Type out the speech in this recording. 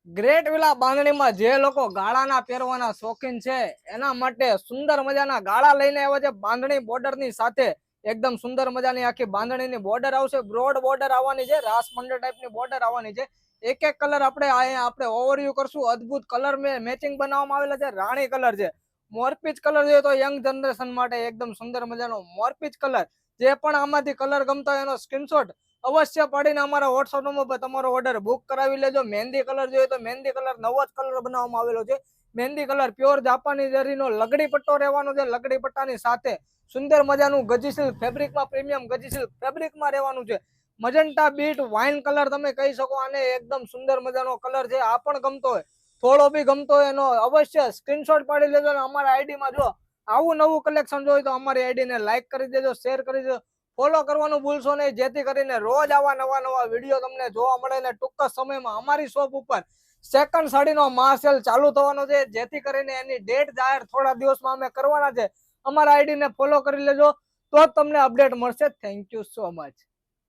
Great villa બાંધણીમાં જે લોકો ગાળાના પહેરવાના શોખીન છે એના માટે સુંદર મજાના ગાળા લઈને આવ્યા છે બાંધણી બોર્ડરની સાથે. એકદમ સુંદર મજાની આખી બાંધણીની બોર્ડર આવશે, બ્રોડ બોર્ડર આવવાની છે, રાસ મંડળ ટાઈપની બોર્ડર આવવાની છે. એક એક કલર આપણે ઓવરવ્યુ કરશું. અદ્ભુત કલર મેચિંગ બનાવવામાં આવેલા છે. રાણી કલર છે, મોરપીચ કલર જોઈએ તો યંગ જનરેશન માટે એકદમ સુંદર મજાનો મોરપીચ કલર. જે પણ આમાંથી કલર ગમતો હોય એનો સ્ક્રીનશોટ અવશ્ય પાડીને અમારા વોટ્સઅપ નંબર પર તમારો ઓર્ડર બુક કરાવી લેજો. મહેંદી કલર જોઈએ તો મહેંદી કલર નવો જ કલર બનાવવામાં આવેલો છે. મહેંદી કલર પ્યોર જાપાની જરીનો લગડી પટ્ટો રહેવાનો છે. લગડી પટ્ટાની સાથે સુંદર મજાનું ગજી ફેબ્રિકમાં પ્રીમિયમ ગજી ફેબ્રિકમાં રહેવાનું છે. મજન્ટા બીટ વાઇન કલર તમે કહી શકો આને. એકદમ સુંદર મજાનો કલર છે. આ પણ ગમતો હોય, થોડો બી ગમતો હોય એનો અવશ્ય સ્ક્રીનશોટ પાડી લેજો. અને અમારા આઈડીમાં જો આવું નવું કલેક્શન જોઈએ તો અમારી આઈડીને લાઈક કરી દેજો, શેર કરી દેજો, ફોલો કરવાનું ભૂલશો નહીં, જેથી કરીને રોજ આવા નવા વિડીયો તમને જોવા મળે. ને ટૂંક સમયમાં અમારી શોપ ઉપર સેકન્ડ સાડીનો મહાસેલ ચાલુ થવાનો છે, જેથી કરીને એની ડેટ જાહેર થોડા દિવસમાં અમે કરવાના છે. અમારા આઈડીને ફોલો કરી લેજો તો જ તમને અપડેટ મળશે. Thank you so much.